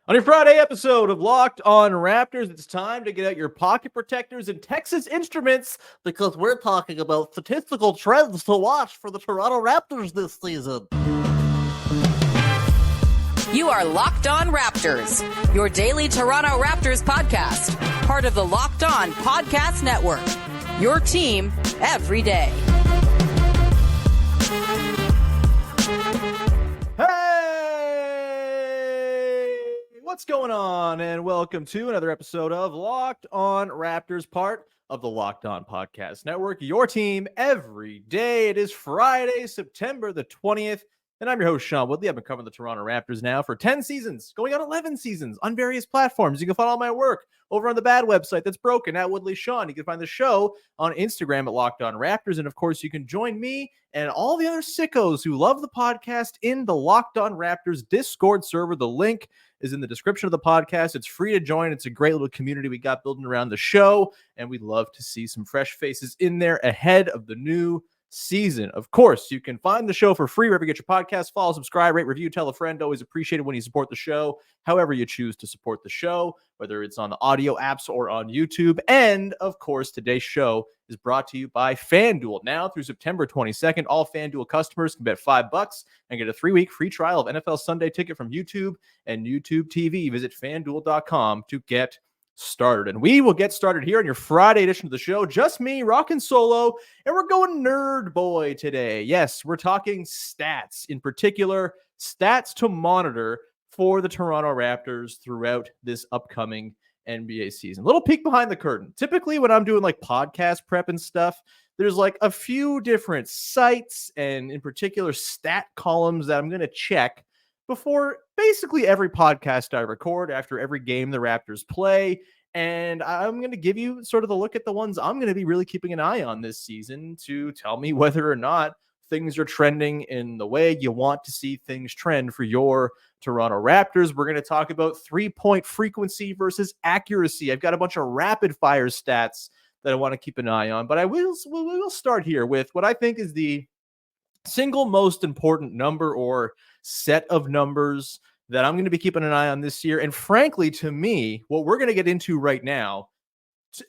On your Friday episode of Locked On Raptors, it's time to get out your pocket protectors and Texas Instruments because we're talking about statistical trends to watch for the Toronto Raptors this season. You are Locked On Raptors, your daily Toronto Raptors podcast, part of the Locked On Podcast Network, your team every day. What's going on? And welcome to another episode of Locked On Raptors, part of the Locked On Podcast Network, your team every day. It is Friday, September the 20th, and I'm your host, Sean Woodley. I've been covering the Toronto Raptors now for 10 seasons, going on 11 seasons on various platforms. You can find all my work over on the bad website that's broken at Woodley Sean. You can find the show on Instagram at Locked On Raptors. And of course, you can join me and all the other sickos who love the podcast in the Locked On Raptors Discord server. The link is in the description of the podcast. It's free to join. It's a great little community we got building around the show, and we'd love to see some fresh faces in there ahead of the new season. Of course, you can find the show for free wherever you get your podcast. Follow, subscribe, rate, review, tell a friend. Always appreciate it when you support the show, however you choose to support the show, whether it's on the audio apps or on YouTube. And of course, today's show is brought to you by FanDuel. Now through September 22nd, all FanDuel customers can bet $5 and get a 3-week free trial of NFL Sunday Ticket from YouTube and YouTube TV. Visit FanDuel.com to get started. And we will get started here on your Friday edition of the show. Just me, rocking solo, and we're going nerd boy today. Yes, we're talking stats, in particular, stats to monitor for the Toronto Raptors throughout this upcoming NBA season. Little peek behind the curtain. Typically, when I'm doing like podcast prep and stuff, there's like a few different sites and in particular stat columns that I'm going to check before basically every podcast I record, after every game the Raptors play. And I'm going to give you sort of the look at the ones I'm going to be really keeping an eye on this season to tell me whether or not things are trending in the way you want to see things trend for your Toronto Raptors. We're going to talk about 3-point frequency versus accuracy. I've got a bunch of rapid fire stats that I want to keep an eye on, but we'll start here with what I think is the single most important number or set of numbers that I'm going to be keeping an eye on this year. And frankly, to me, what we're going to get into right now,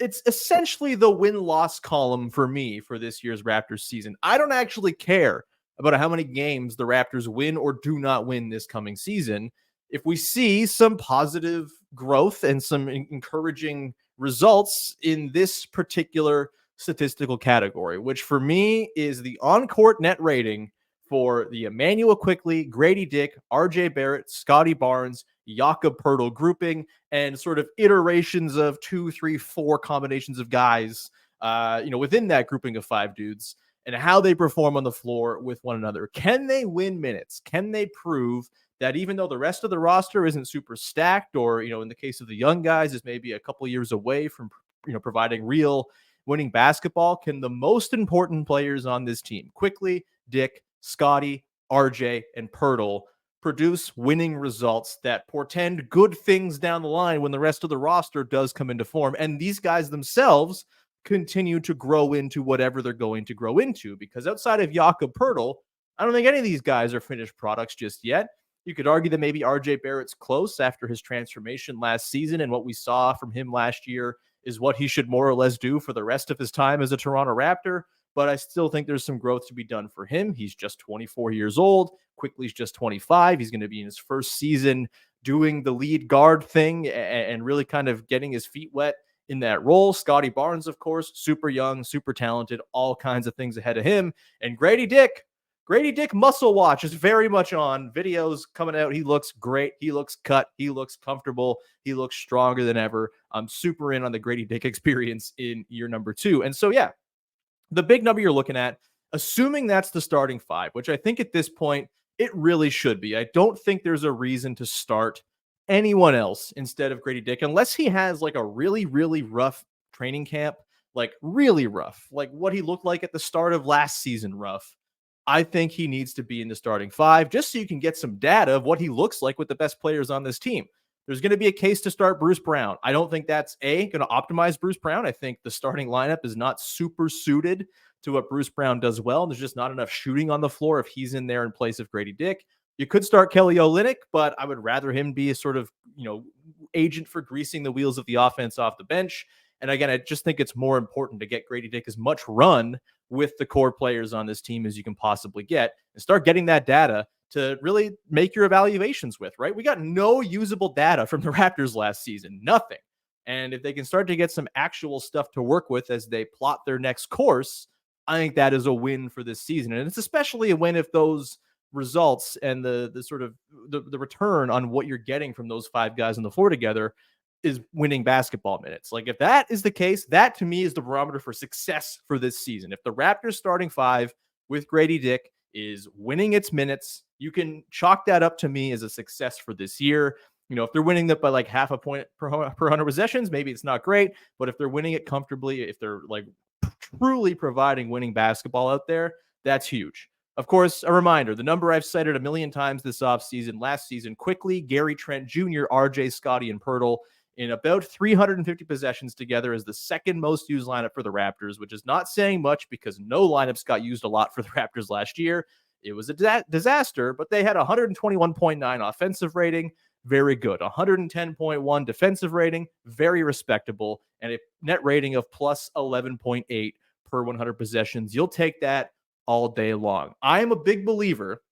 it's essentially the win-loss column for me for this year's Raptors season. I don't actually care about how many games the Raptors win or do not win this coming season. If we see some positive growth and some encouraging results in this particular statistical category, which for me is the on-court net rating for the Immanuel Quickley, Gradey Dick, RJ Barrett, Scottie Barnes, Jakob Poeltl grouping, and sort of iterations of 2, 3, 4 combinations of guys, within that grouping of 5 dudes, and how they perform on the floor with one another. Can they win minutes? Can they prove that even though the rest of the roster isn't super stacked, or, in the case of the young guys, is maybe a couple years away from, providing real winning basketball, can the most important players on this team, Quickley, Dick, Scottie, RJ, and Poeltl, produce winning results that portend good things down the line when the rest of the roster does come into form, and these guys themselves continue to grow into whatever they're going to grow into? Because outside of Jakob Poeltl, I don't think any of these guys are finished products just yet. You could argue that maybe RJ Barrett's close after his transformation last season, and what we saw from him last year is what he should more or less do for the rest of his time as a Toronto Raptor. But I still think there's some growth to be done for him. He's just 24 years old. Quickley's just 25. He's going to be in his first season doing the lead guard thing and really kind of getting his feet wet in that role. Scottie Barnes, of course, super young, super talented, all kinds of things ahead of him. And Gradey Dick muscle watch is very much on. Videos coming out. He looks great. He looks cut. He looks comfortable. He looks stronger than ever. I'm super in on the Gradey Dick experience in year number 2. And so, yeah, the big number you're looking at, assuming that's the starting 5, which I think at this point it really should be. I don't think there's a reason to start anyone else instead of Gradey Dick, unless he has like a really, really rough training camp, like really rough, like what he looked like at the start of last season rough. I think he needs to be in the starting 5 just so you can get some data of what he looks like with the best players on this team. There's going to be a case to start Bruce Brown. I don't think that's going to optimize Bruce Brown. I think the starting lineup is not super suited to what Bruce Brown does well. There's just not enough shooting on the floor if he's in there in place of Gradey Dick. You could start Kelly Olynyk, but I would rather him be a sort of, agent for greasing the wheels of the offense off the bench. And again, I just think it's more important to get Gradey Dick as much run with the core players on this team as you can possibly get and start getting that data to really make your evaluations with, right? We got no usable data from the Raptors last season, nothing. And if they can start to get some actual stuff to work with as they plot their next course, I think that is a win for this season. And it's especially a win if those results and the sort of the return on what you're getting from those five guys on the floor together is winning basketball minutes. Like if that is the case, that to me is the barometer for success for this season. If the Raptors starting five with Gradey Dick is winning its minutes, you can chalk that up to me as a success for this year. If they're winning that by like half a point per 100 possessions, maybe it's not great, but if they're winning it comfortably, if they're like truly providing winning basketball out there, that's huge. Of course, a reminder, the number I've cited a million times this offseason, last season, Quickley, Gary Trent Jr., RJ, Scottie, and Poeltl in about 350 possessions together is the second most used lineup for the Raptors, which is not saying much because no lineups got used a lot for the Raptors last year. It was a disaster, but they had 121.9 offensive rating, very good. 110.1 defensive rating, very respectable, and a net rating of plus 11.8 per 100 possessions. You'll take that all day long. I am a big believer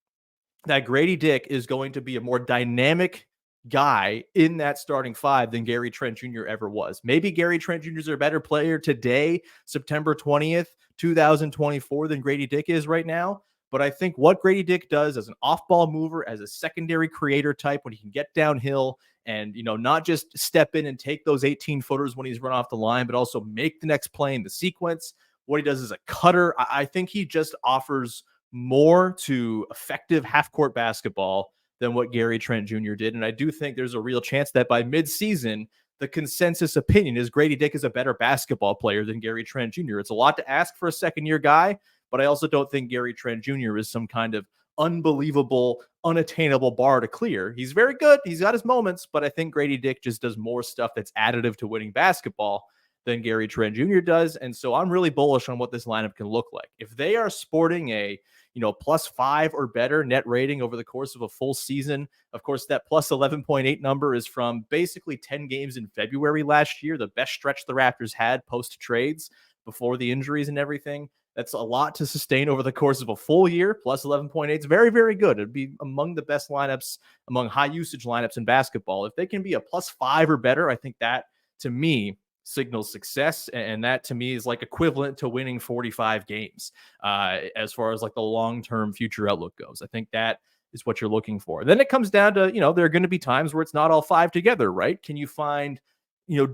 that Gradey Dick is going to be a more dynamic guy in that starting five than Gary Trent Jr. ever was. Maybe Gary Trent Jr. is a better player today, September 20th, 2024, than Gradey Dick is right now. But I think what Gradey Dick does as an off-ball mover, as a secondary creator type, when he can get downhill and, not just step in and take those 18-footers when he's run off the line, but also make the next play in the sequence. What he does as a cutter, I think he just offers more to effective half-court basketball than what Gary Trent Jr. did. And I do think there's a real chance that by mid-season, the consensus opinion is Gradey Dick is a better basketball player than Gary Trent Jr. It's a lot to ask for a second-year guy, but I also don't think Gary Trent Jr. is some kind of unbelievable, unattainable bar to clear. He's very good. He's got his moments, but I think Gradey Dick just does more stuff that's additive to winning basketball than Gary Trent Jr. does. And so I'm really bullish on what this lineup can look like. If they are sporting a, +5 or better net rating over the course of a full season, of course, that plus 11.8 number is from basically 10 games in February last year, the best stretch the Raptors had post trades before the injuries and everything. That's a lot to sustain over the course of a full year. Plus 11.8 is very, very good. It'd be among the best lineups, among high usage lineups in basketball. If they can be a +5 or better, I think that to me signals success. And that to me is like equivalent to winning 45 games as far as like the long-term future outlook goes. I think that is what you're looking for. Then it comes down to, there are going to be times where it's not all five together, right? Can you find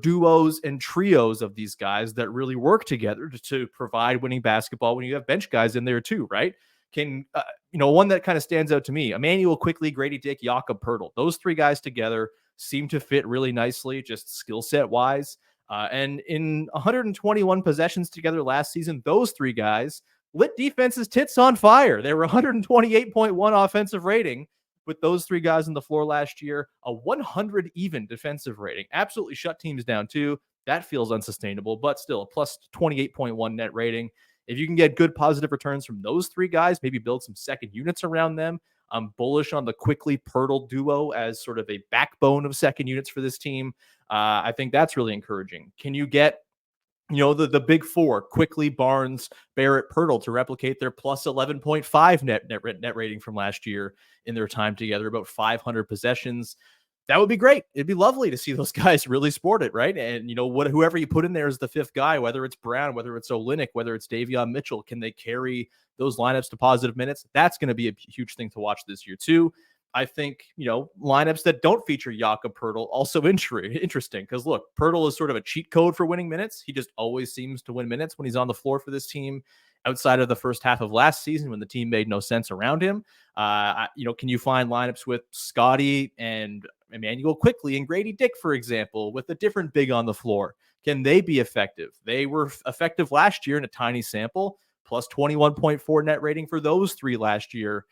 duos and trios of these guys that really work together to provide winning basketball when you have bench guys in there too, right? Can, one that kind of stands out to me, Immanuel Quickley, Gradey Dick, Jakob, Poeltl. Those three guys together seem to fit really nicely, just skill set wise. And in 121 possessions together last season, those three guys lit defense's tits on fire. They were 128.1 offensive rating with those three guys on the floor last year, a 100 even defensive rating. Absolutely shut teams down too. That feels unsustainable, but still a plus 28.1 net rating. If you can get good positive returns from those three guys, maybe build some second units around them. I'm bullish on the Quickley Poeltl duo as sort of a backbone of second units for this team. I think that's really encouraging. Can you get the big four, Quickley, Barnes, Barrett, Poeltl, to replicate their plus 11.5 net rating from last year in their time together, about 500 possessions? That would be great. It'd be lovely to see those guys really sport it, right? And whoever you put in there as the fifth guy, whether it's Brown, whether it's Olynyk, whether it's Davion Mitchell, can they carry those lineups to positive minutes? That's going to be a huge thing to watch this year too. I think, lineups that don't feature Jakob, Poeltl also interesting because look, Poeltl is sort of a cheat code for winning minutes. He just always seems to win minutes when he's on the floor for this team outside of the first half of last season when the team made no sense around him. Can you find lineups with Scottie and Immanuel Quickley and Gradey Dick, for example, with a different big on the floor? Can they be effective? They were effective last year in a tiny sample, plus 21.4 net rating for those three last year.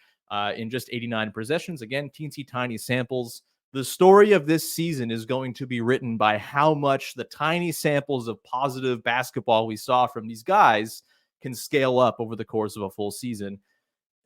In just 89 possessions. Again, teensy tiny samples. The story of this season is going to be written by how much the tiny samples of positive basketball we saw from these guys can scale up over the course of a full season.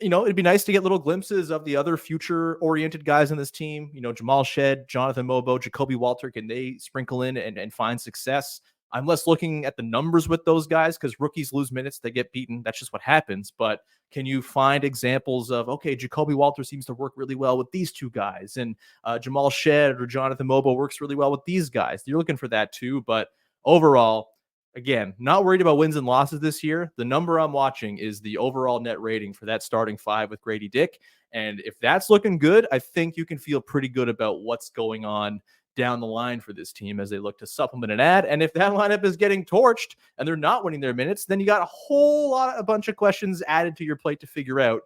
It'd be nice to get little glimpses of the other future-oriented guys in this team. Jamal Shed, Jonathan Mobo, Jacoby Walter. Can they sprinkle in and find success? I'm less looking at the numbers with those guys because rookies lose minutes. They get beaten. That's just what happens. But can you find examples of, okay, Jacoby Walter seems to work really well with these two guys, and Jamal Shed or Jonathan Mobo works really well with these guys? You're looking for that too. But overall, again, not worried about wins and losses this year. The number I'm watching is the overall net rating for that starting five with Gradey Dick. And if that's looking good, I think you can feel pretty good about what's going on down the line for this team as they look to supplement and add. And if that lineup is getting torched and they're not winning their minutes, then you got a bunch of questions added to your plate to figure out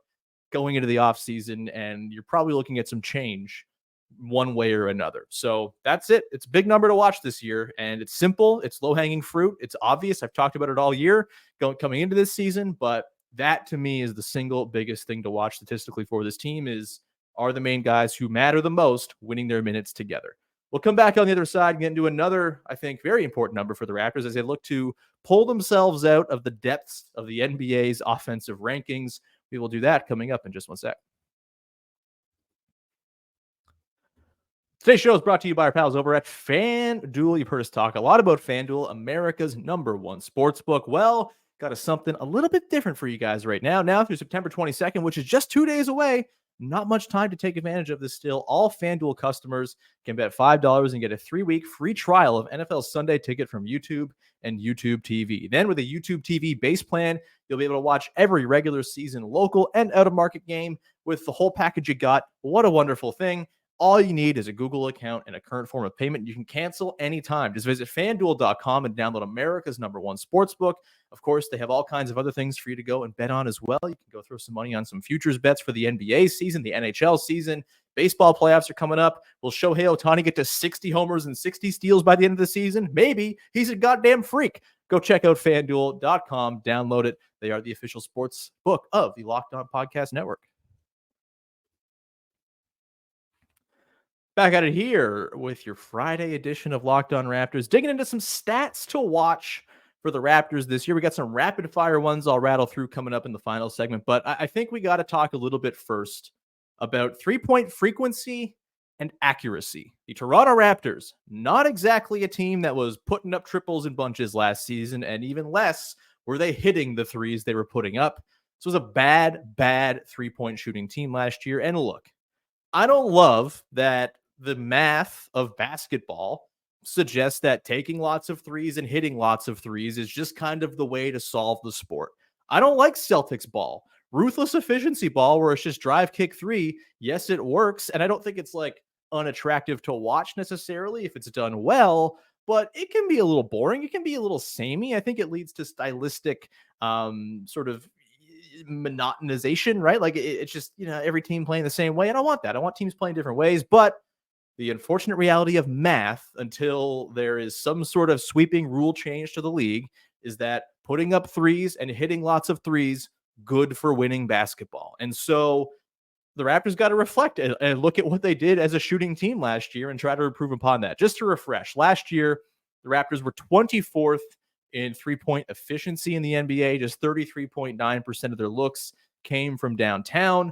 going into the offseason. And you're probably looking at some change one way or another. So that's it. It's a big number to watch this year, and it's simple. It's low-hanging fruit. It's obvious. I've talked about it all year coming into this season, but that to me is the single biggest thing to watch statistically for this team are the main guys who matter the most winning their minutes together. We'll come back on the other side and get into another, I think, very important number for the Raptors as they look to pull themselves out of the depths of the NBA's offensive rankings. We will do that coming up in just one sec. Today's show is brought to you by our pals over at FanDuel. You've heard us talk a lot about FanDuel, America's #1 sportsbook. Well, got something a little bit different for you guys right now. Now through September 22nd, which is just 2 days away. Not much time to take advantage of this still. All FanDuel customers can bet $5 and get a 3-week free trial of NFL Sunday Ticket from YouTube and YouTube TV. Then with a YouTube TV base plan, you'll be able to watch every regular season local and out-of-market game with the whole package you got. What a wonderful thing. All you need is a Google account and a current form of payment. You can cancel anytime. Just visit FanDuel.com and download America's #1 sportsbook. Of course, they have all kinds of other things for you to go and bet on as well. You can go throw some money on some futures bets for the NBA season, the NHL season. Baseball playoffs are coming up. Will Shohei Ohtani get to 60 homers and 60 steals by the end of the season? Maybe. He's a goddamn freak. Go check out FanDuel.com. Download it. They are the official sports book of the Locked On Podcast Network. Back at it here with your Friday edition of Locked On Raptors, digging into some stats to watch for the Raptors this year. We got some rapid fire ones I'll rattle through coming up in the final segment, but I think we got to talk a little bit first about 3-point frequency and accuracy. The Toronto Raptors, not exactly a team that was putting up triples in bunches last season, and even less were they hitting the threes they were putting up. This was a bad 3-point shooting team last year. And look, I don't love that the math of basketball suggests that taking lots of threes and hitting lots of threes is just kind of the way to solve the sport. I don't like Celtics ball. Ruthless efficiency ball where it's just drive, kick, three. Yes, it works. And I don't think it's like unattractive to watch necessarily if it's done well, but it can be a little boring. It can be a little samey. I think it leads to stylistic sort of monotonization, right? Like it's just, every team playing the same way. I don't want that. I want teams playing different ways, but the unfortunate reality of math, until there is some sort of sweeping rule change to the league, is that putting up threes and hitting lots of threes, good for winning basketball. And so the Raptors got to reflect and look at what they did as a shooting team last year and try to improve upon that. Just to refresh, last year, the Raptors were 24th in 3-point efficiency in the NBA. Just 33.9% of their looks came from downtown.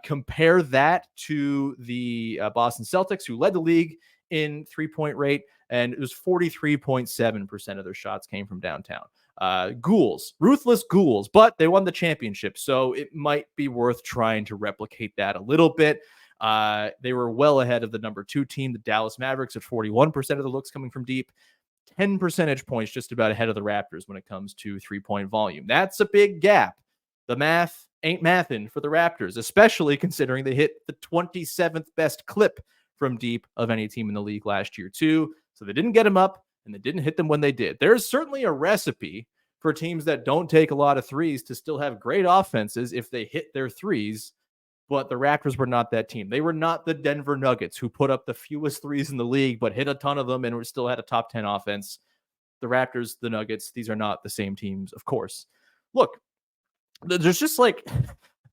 Compare that to the Boston Celtics, who led the league in 3-point rate, and it was 43.7% of their shots came from downtown. Ruthless ghouls, but they won the championship, so it might be worth trying to replicate that a little bit. They were well ahead of the number 2 team, the Dallas Mavericks, at 41% of the looks coming from deep. 10 percentage points just about ahead of the Raptors when it comes to 3-point volume. That's a big gap. The math ain't mathin' for the Raptors, especially considering they hit the 27th best clip from deep of any team in the league last year too. So they didn't get them up and they didn't hit them when they did. There's certainly a recipe for teams that don't take a lot of threes to still have great offenses if they hit their threes, but the Raptors were not that team. They were not the Denver Nuggets who put up the fewest threes in the league, but hit a ton of them and still had a top 10 offense. The Raptors, the Nuggets, these are not the same teams, of course. Look, there's just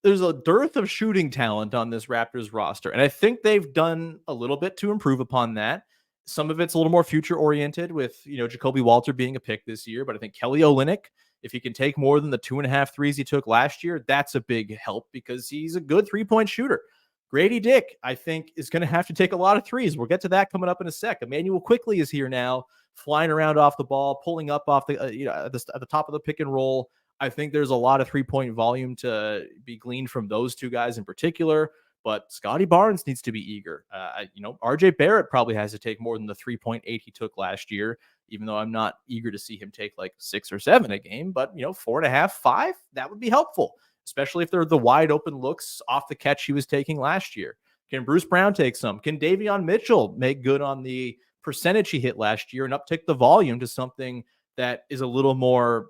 there's a dearth of shooting talent on this Raptors roster. And I think they've done a little bit to improve upon that. Some of it's a little more future oriented with, Jacoby Walter being a pick this year, but I think Kelly Olynyk If he can take more than the 2.5 threes he took last year, that's a big help because he's a good 3-point shooter. Gradey Dick, I think, is going to have to take a lot of threes. We'll get to that coming up in a sec. Immanuel Quickley is here now, flying around off the ball, pulling up off the at the top of the pick and roll. I think there's a lot of 3-point volume to be gleaned from those two guys in particular. But Scottie Barnes needs to be eager. RJ Barrett probably has to take more than the 3.8 he took last year, even though I'm not eager to see him take like 6 or 7 a game. But 4.5, 5, that would be helpful, especially if they're the wide open looks off the catch he was taking last year. Can Bruce Brown take some? Can Davion Mitchell make good on the percentage he hit last year and uptick the volume to something that is a little more,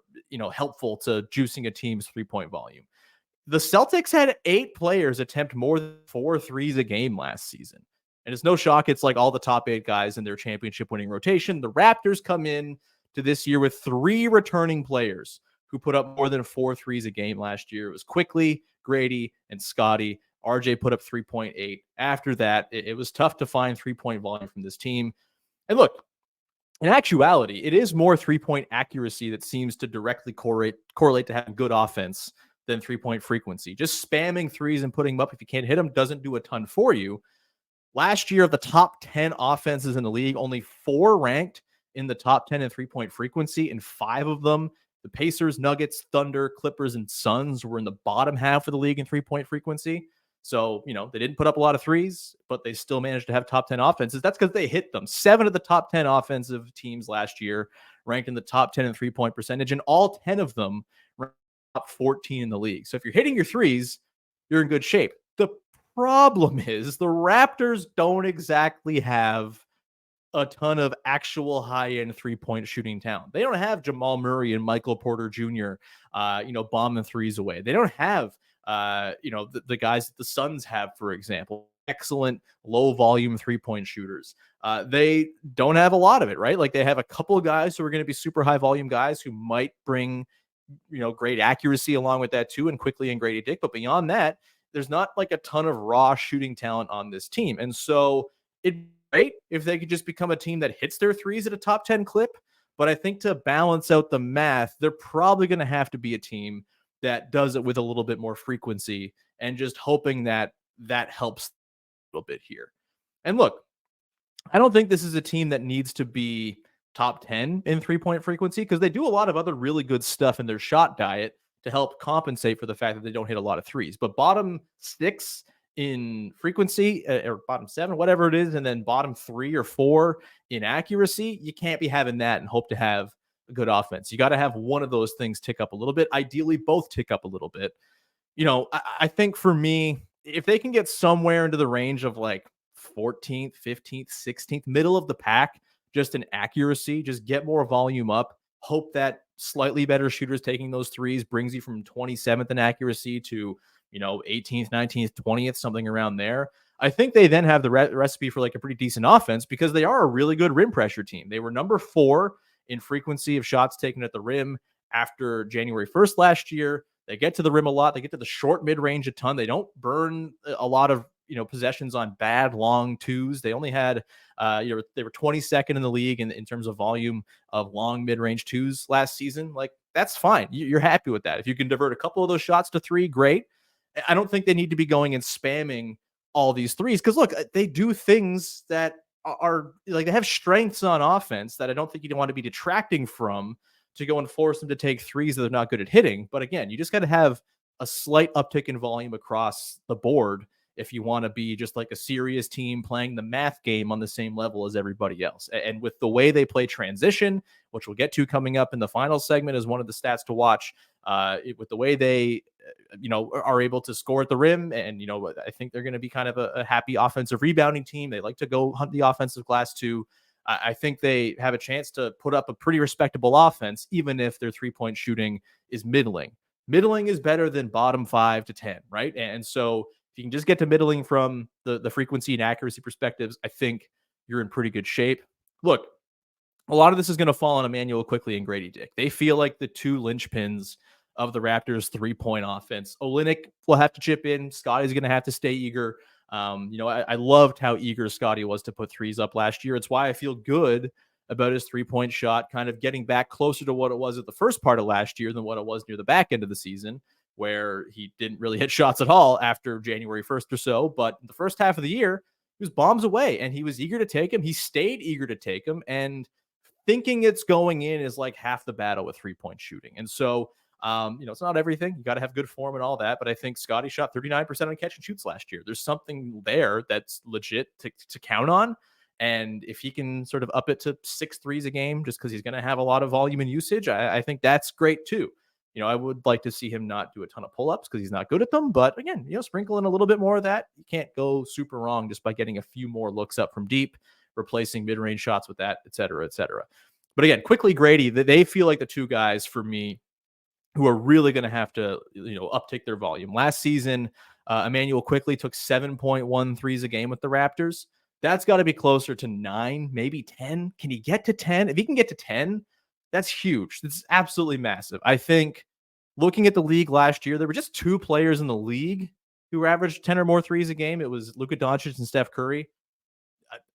helpful to juicing a team's 3-point volume? The Celtics had 8 players attempt more than 4 threes a game last season. And it's no shock. It's like all the top 8 guys in their championship winning rotation. The Raptors come in to this year with 3 returning players who put up more than 4 threes a game last year. It was Quickley, Gradey, and Scottie. RJ put up 3.8. After that, it was tough to find 3-point volume from this team. And look, in actuality, it is more 3-point accuracy that seems to directly correlate to having good offense than 3-point frequency. Just spamming threes and putting them up if you can't hit them doesn't do a ton for you. Last year, of the top 10 offenses in the league, only 4 ranked in the top 10 in 3-point frequency, and 5 of them, the Pacers, Nuggets, Thunder, Clippers, and Suns, were in the bottom half of the league in 3-point frequency. So, they didn't put up a lot of threes, but they still managed to have top 10 offenses. That's because they hit them. 7 of the top 10 offensive teams last year ranked in the top 10 in 3-point percentage, and all 10 of them ranked top 14 in the league. So if you're hitting your threes, you're in good shape. The problem is the Raptors don't exactly have a ton of actual high-end 3-point shooting talent. They don't have Jamal Murray and Michael Porter Jr., bombing threes away. They don't have, the guys that the Suns have, for example, excellent low-volume 3-point shooters. They don't have a lot of it, right? Like they have a couple of guys who are going to be super high-volume guys who might bring, great accuracy along with that too, and Quickley and Gradey Dick. But beyond that, there's not like a ton of raw shooting talent on this team. And so it'd be great if they could just become a team that hits their threes at a top 10 clip. But I think to balance out the math, they're probably going to have to be a team that does it with a little bit more frequency, and just hoping that that helps a little bit here. And look, I don't think this is a team that needs to be top 10 in 3-point frequency, because they do a lot of other really good stuff in their shot diet to help compensate for the fact that they don't hit a lot of threes. But bottom 6 in frequency, or bottom 7, whatever it is, and then bottom 3 or 4 in accuracy, you can't be having that and hope to have a good offense. You got to have one of those things tick up a little bit. Ideally, both tick up a little bit. I think for me, if they can get somewhere into the range of like 14th, 15th, 16th, middle of the pack, just in accuracy, just get more volume up, hope that slightly better shooters taking those threes brings you from 27th in accuracy to, 18th, 19th, 20th, something around there. I think they then have the recipe for like a pretty decent offense, because they are a really good rim pressure team. They were number 4 in frequency of shots taken at the rim after January 1st last year. They get to the rim a lot. They get to the short mid-range a ton. They don't burn a lot of possessions on bad long twos. They only had, they were 22nd in the league in terms of volume of long mid-range twos last season. Like, that's fine. You're happy with that. If you can divert a couple of those shots to 3, great. I don't think they need to be going and spamming all these threes, because look, they do things that are like, they have strengths on offense that I don't think you want to be detracting from to go and force them to take threes that they're not good at hitting. But again, you just got to have a slight uptick in volume across the board if you want to be just like a serious team playing the math game on the same level as everybody else. And with the way they play transition, which we'll get to coming up in the final segment as one of the stats to watch, with the way they, are able to score at the rim. And, I think they're going to be kind of a happy offensive rebounding team. They like to go hunt the offensive glass too. I think they have a chance to put up a pretty respectable offense, even if their 3-point shooting is middling. Middling is better than bottom 5 to 10, right? And so if you can just get to middling from the frequency and accuracy perspectives, I think you're in pretty good shape. Look, a lot of this is going to fall on Immanuel Quickley and Gradey Dick. They feel like the 2 linchpins of the Raptors' 3-point offense. Olynyk will have to chip in. Scottie's going to have to stay eager. I loved how eager Scottie was to put threes up last year. It's why I feel good about his 3-point shot, kind of getting back closer to what it was at the first part of last year than what it was near the back end of the season, where he didn't really hit shots at all after January 1st or so. But the first half of the year, he was bombs away, and he was eager to take him. He stayed eager to take him, and thinking it's going in is like half the battle with 3-point shooting. And so, it's not everything. You got to have good form and all that. But I think Scottie shot 39% on catch and shoots last year. There's something there that's legit to count on. And if he can sort of up it to 6 threes a game, just because he's going to have a lot of volume and usage, I think that's great too. I would like to see him not do a ton of pull-ups because he's not good at them. But again, sprinkle in a little bit more of that. You can't go super wrong just by getting a few more looks up from deep, replacing mid-range shots with that, et cetera, et cetera. But again, Quickley, Gradey, they feel like the two guys for me who are really going to have to, uptake their volume. Last season, Immanuel Quickley took 7.1 threes a game with the Raptors. That's got to be closer to 9, maybe 10. Can he get to 10? If he can get to 10, that's huge. That's absolutely massive. I think looking at the league last year, there were just 2 players in the league who averaged 10 or more threes a game. It was Luka Doncic and Steph Curry.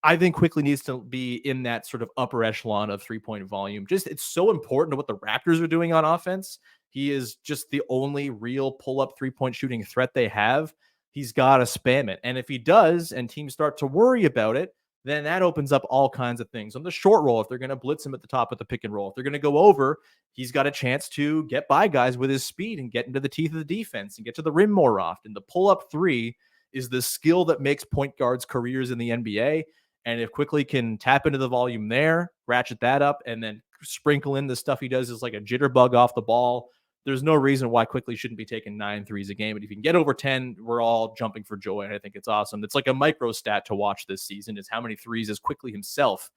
I think Quickley needs to be in that sort of upper echelon of 3-point volume. It's so important to what the Raptors are doing on offense. He is just the only real pull-up 3-point shooting threat they have. He's got to spam it. And if he does and teams start to worry about it, then that opens up all kinds of things. On the short roll, if they're going to blitz him at the top of the pick and roll, if they're going to go over, he's got a chance to get by guys with his speed and get into the teeth of the defense and get to the rim more often. The pull-up 3 is the skill that makes point guards careers in the NBA. And if Quickley can tap into the volume there, ratchet that up, and then sprinkle in the stuff he does is like a jitterbug off the ball, there's no reason why Quickley shouldn't be taking 9 threes a game. And if you can get over 10, we're all jumping for joy. And I think it's awesome. It's like a micro stat to watch this season is how many threes is Quickley himself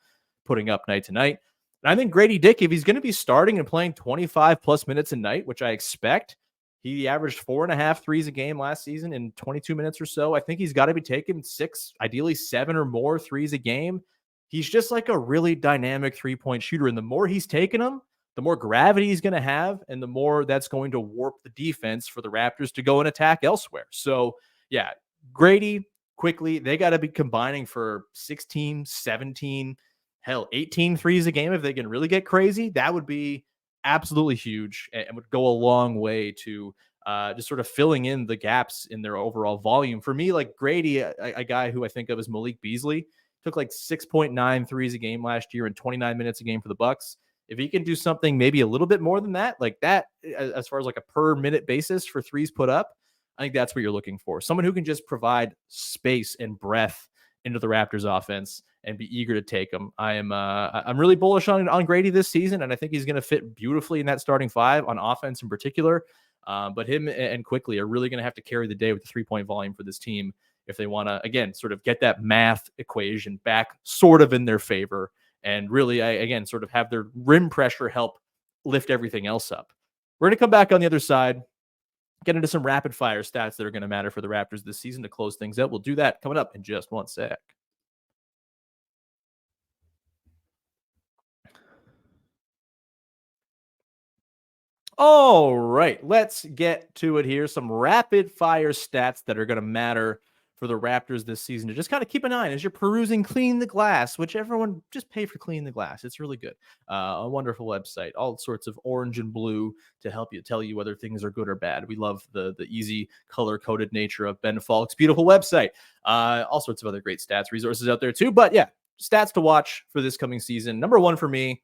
putting up night to night. And I think Gradey Dick, if he's going to be starting and playing 25 plus minutes a night, which I expect, he averaged 4.5 threes a game last season in 22 minutes or so. I think he's got to be taking 6, ideally 7 or more threes a game. He's just like a really dynamic 3-point shooter. And the more he's taking them, the more gravity he's going to have, and the more that's going to warp the defense for the Raptors to go and attack elsewhere. So, yeah, Gradey, Quickley, they got to be combining for 16, 17, hell, 18 threes a game if they can really get crazy. That would be absolutely huge and would go a long way to just sort of filling in the gaps in their overall volume. For me, like Gradey, a guy who I think of as Malik Beasley, took like 6.9 threes a game last year and 29 minutes a game for the Bucks. If he can do something maybe a little bit more than that, like that, as far as like a per minute basis for threes put up, I think that's what you're looking for. Someone who can just provide space and breadth into the Raptors offense and be eager to take them. I'm really bullish on Gradey this season, and I think he's going to fit beautifully in that starting 5 on offense in particular. But him and Quickley are really going to have to carry the day with the 3-point volume for this team if they want to, again, sort of get that math equation back sort of in their favor. And really, again, sort of have their rim pressure help lift everything else up. We're going to come back on the other side, get into some rapid fire stats that are going to matter for the Raptors this season to close things out. We'll do that coming up in just one sec. All right, let's get to it here. Some rapid fire stats that are going to matter for the Raptors this season to just kind of keep an eye on as you're perusing Clean the Glass, which everyone just pay for Clean the Glass. It's really good. A wonderful website, all sorts of orange and blue to help you tell you whether things are good or bad. We love the easy color-coded nature of Ben Falk's beautiful website. All sorts of other great stats resources out there too. But yeah, stats to watch for this coming season. Number 1 for me,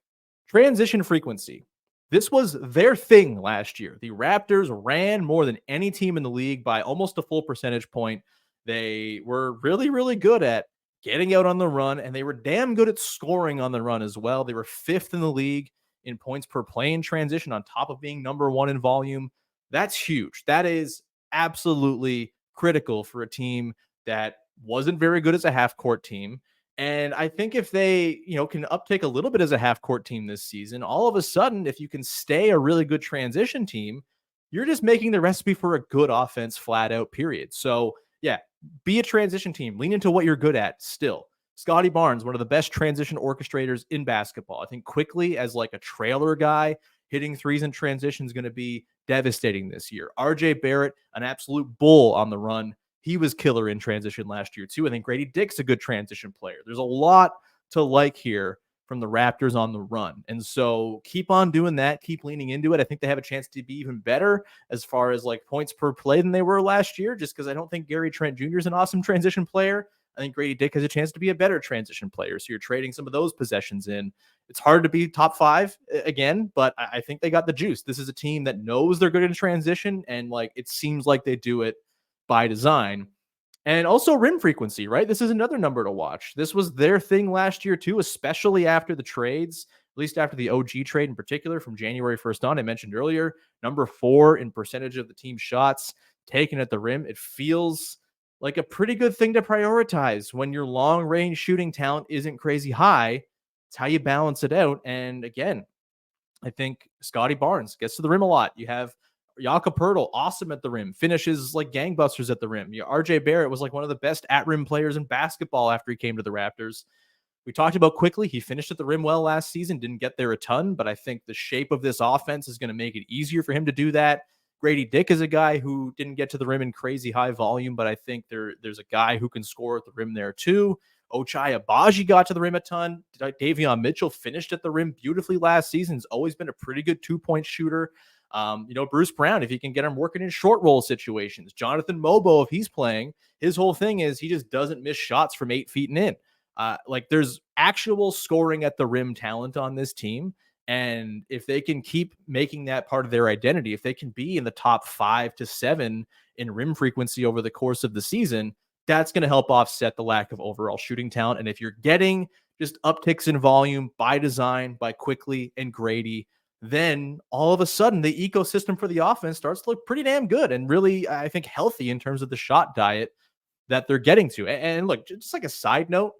transition frequency. This was their thing last year. The Raptors ran more than any team in the league by almost a full percentage point. They were really, really good at getting out on the run, and they were damn good at scoring on the run as well. They were 5th in the league in points per play in transition on top of being number 1 in volume. That's huge. That is absolutely critical for a team that wasn't very good as a half-court team. And I think if they, can uptake a little bit as a half-court team this season, all of a sudden, if you can stay a really good transition team, you're just making the recipe for a good offense flat out, period. So, yeah, be a transition team. Lean into what you're good at still. Scottie Barnes, one of the best transition orchestrators in basketball. I think Quickley as like a trailer guy, hitting threes in transition is going to be devastating this year. RJ Barrett, an absolute bull on the run. He was killer in transition last year too. I think Gradey Dick's a good transition player. There's a lot to like here from the Raptors on the run. And so keep on doing that. Keep leaning into it. I think they have a chance to be even better as far as like points per play than they were last year, just because I don't think Gary Trent Jr. is an awesome transition player. I think Gradey Dick has a chance to be a better transition player. So you're trading some of those possessions in. It's hard to be top 5 again, but I think they got the juice. This is a team that knows they're good in transition, and like it seems like they do it by design. And also rim frequency, right? This is another number to watch. This was their thing last year too, especially after the trades, at least after the OG trade in particular from January 1st on. I mentioned earlier, number 4 in percentage of the team's shots taken at the rim. It feels like a pretty good thing to prioritize when your long range shooting talent isn't crazy high. It's how you balance it out. And again, I think Scottie Barnes gets to the rim a lot. You have Jakob awesome at the rim, finishes like gangbusters at the rim. RJ Barrett was like one of the best at rim players in basketball after he came to the Raptors. We talked about Quickley. He finished at the rim well last season, didn't get there a ton, but I think the shape of this offense is going to make it easier for him to do that. Gradey Dick is a guy who didn't get to the rim in crazy high volume, but I think there's a guy who can score at the rim there too. Ochai Agbaji got to the rim a ton. Davion Mitchell finished at the rim beautifully last season. He's always been a pretty good 2-point shooter. Bruce Brown, if he can get him working in short roll situations. Jonathan Mobo, if he's playing, his whole thing is he just doesn't miss shots from 8 feet and in. There's actual scoring at the rim talent on this team. And if they can keep making that part of their identity, if they can be in the top 5 to 7 in rim frequency over the course of the season, that's going to help offset the lack of overall shooting talent. And if you're getting just upticks in volume by design, by Quickley and Gradey, then all of a sudden the ecosystem for the offense starts to look pretty damn good and really, I think, healthy in terms of the shot diet that they're getting to. And look, just like a side note,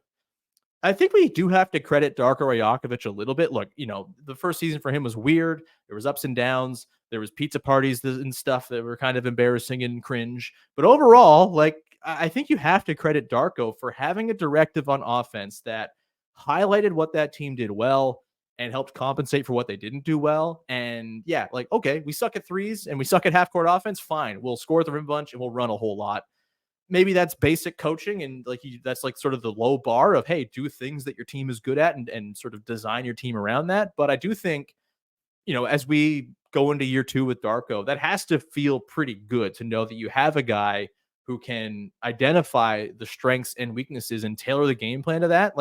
I think we do have to credit Darko Rajakovic a little bit. Look, the first season for him was weird. There was ups and downs. There was pizza parties and stuff that were kind of embarrassing and cringe. But overall, I think you have to credit Darko for having a directive on offense that highlighted what that team did well and helped compensate for what they didn't do well. And yeah, okay, we suck at threes and we suck at half-court offense. Fine. We'll score at the rim bunch and we'll run a whole lot. Maybe that's basic coaching and that's sort of the low bar of, hey, do things that your team is good at and sort of design your team around that. But I do think, as we go into year 2 with Darko, that has to feel pretty good to know that you have a guy who can identify the strengths and weaknesses and tailor the game plan to that.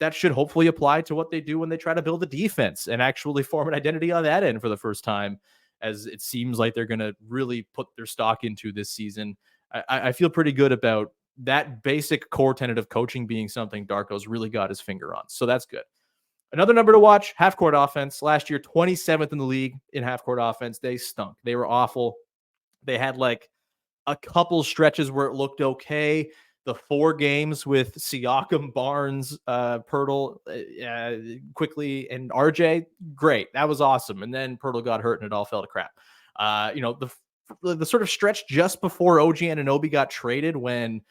That should hopefully apply to what they do when they try to build a defense and actually form an identity on that end for the first time, as it seems like they're going to really put their stock into this season. I feel pretty good about that basic core tenet of coaching being something Darko's really got his finger on. So that's good. Another number to watch, half-court offense. Last year, 27th in the league in half-court offense. They stunk. They were awful. They had a couple stretches where it looked okay. The 4 games with Siakam, Barnes, Poeltl, Quickley, and RJ, great. That was awesome. And then Poeltl got hurt and it all fell to crap. The sort of stretch just before OG Anunoby got traded, when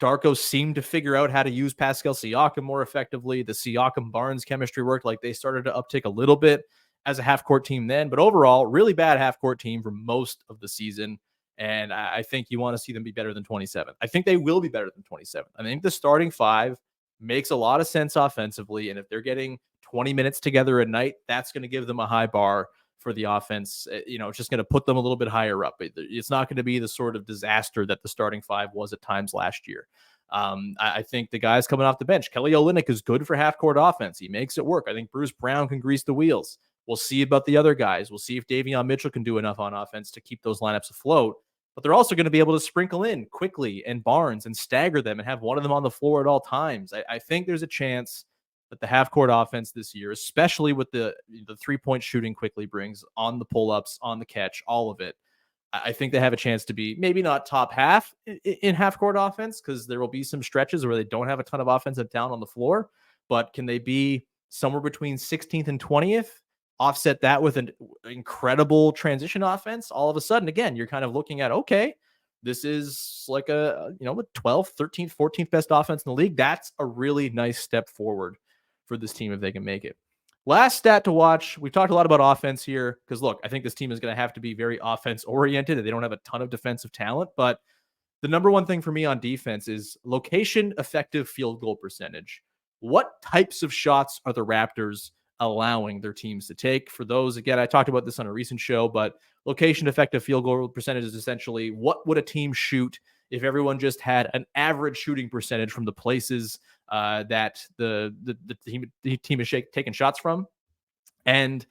Darko seemed to figure out how to use Pascal Siakam more effectively. The Siakam-Barnes chemistry worked. They started to uptick a little bit as a half-court team then. But overall, really bad half-court team for most of the season. And I think you want to see them be better than 27. I think they will be better than 27. I think the starting 5 makes a lot of sense offensively. And if they're getting 20 minutes together a night, that's going to give them a high bar for the offense. It's just going to put them a little bit higher up. It's not going to be the sort of disaster that the starting 5 was at times last year. I think the guys coming off the bench, Kelly Olynyk is good for half-court offense. He makes it work. I think Bruce Brown can grease the wheels. We'll see about the other guys. We'll see if Davion Mitchell can do enough on offense to keep those lineups afloat. But they're also going to be able to sprinkle in Quickley and Barnes and stagger them and have one of them on the floor at all times. I think there's a chance that the half-court offense this year, especially with the 3-point shooting Quickley brings on the pull-ups, on the catch, all of it, I think they have a chance to be maybe not top half in half-court offense, because there will be some stretches where they don't have a ton of offensive talent on the floor. But can they be somewhere between 16th and 20th? Offset that with an incredible transition offense, all of a sudden, again, you're kind of looking at, okay, this is a 12th, 13th, 14th best offense in the league. That's a really nice step forward for this team if they can make it. Last stat to watch. We've talked a lot about offense here because, look, I think this team is going to have to be very offense-oriented, and they don't have a ton of defensive talent. But the number one thing for me on defense is location-effective field goal percentage. what types of shots are the Raptors allowing their teams to take? For those, again, I talked about this on a recent show, but location effective field goal percentage is essentially what would a team shoot if everyone just had an average shooting percentage from the places that the team is taking shots from. And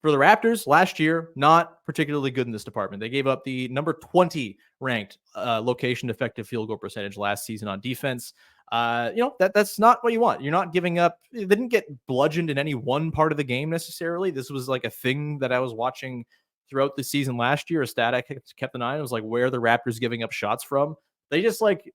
for the Raptors last year, not particularly good in this department. They gave up the number 20 ranked location effective field goal percentage last season on defense. That's not what you want. You're not giving up. They didn't get bludgeoned in any one part of the game necessarily. This was like a thing that I was watching throughout the season last year. A stat I kept an eye on was like where the Raptors giving up shots from. They just like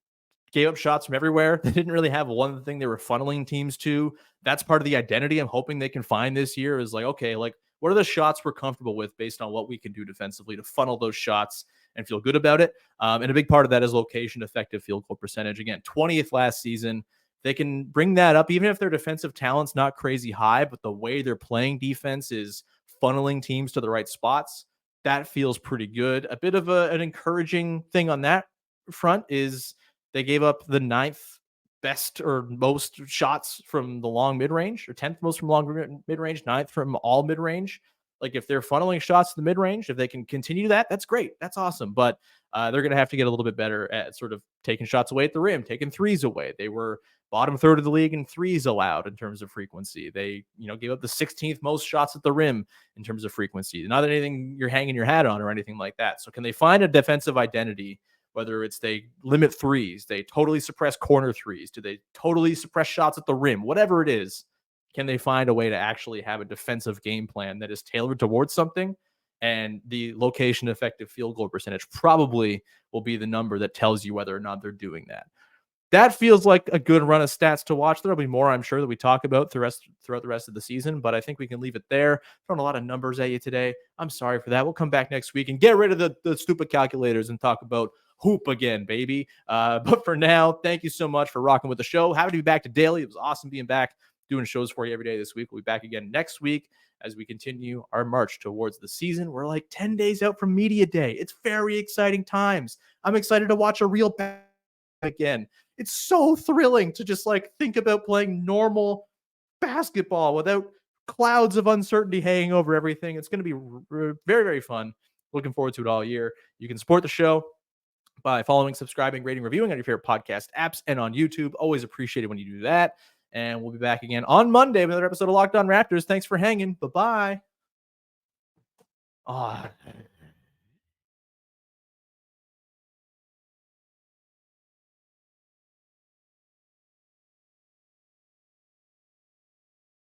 gave up shots from everywhere. They didn't really have one thing they were funneling teams to. That's part of the identity I'm hoping they can find this year is like, okay, like what are the shots we're comfortable with based on what we can do defensively to funnel those shots and feel good about it. And a big part of that is location effective field goal percentage. Again, 20th last season. They can bring that up, even if their defensive talent's not crazy high, but the way they're playing defense is funneling teams to the right spots. That feels pretty good. A bit of an encouraging thing on that front is they gave up the 9th best or most shots from the long mid-range, or 10th most from long mid-range, 9th from all mid-range. Like if they're funneling shots to the mid-range, if they can continue that, that's great. That's awesome. But they're going to have to get a little bit better at sort of taking shots away at the rim, taking threes away. They were bottom third of the league in threes allowed in terms of frequency. They, gave up the 16th most shots at the rim in terms of frequency. Not anything you're hanging your hat on or anything like that. So can they find a defensive identity, whether it's they limit threes, they totally suppress corner threes, do they totally suppress shots at the rim, whatever it is, can they find a way to actually have a defensive game plan that is tailored towards something? And the location effective field goal percentage probably will be the number that tells you whether or not they're doing that. That feels like a good run of stats to watch. There'll be more, I'm sure, that we talk about throughout the rest of the season, but I think we can leave it there. Throwing a lot of numbers at you today. I'm sorry for that. We'll come back next week and get rid of the stupid calculators and talk about hoop again, baby. But for now, thank you so much for rocking with the show. Happy to be back to daily. It was awesome being back doing shows for you every day this week. We'll be back again next week as we continue our march towards the season. We're like 10 days out from media day. It's very exciting times. I'm excited to watch a real again. It's so thrilling to just like think about playing normal basketball without clouds of uncertainty hanging over everything. It's going to be very, very fun. Looking forward to it all year. You can support the show by following, subscribing, rating, reviewing on your favorite podcast apps and on YouTube. Always appreciate it when you do that. And we'll be back again on Monday with another episode of Locked On Raptors. Thanks for hanging. Bye-bye.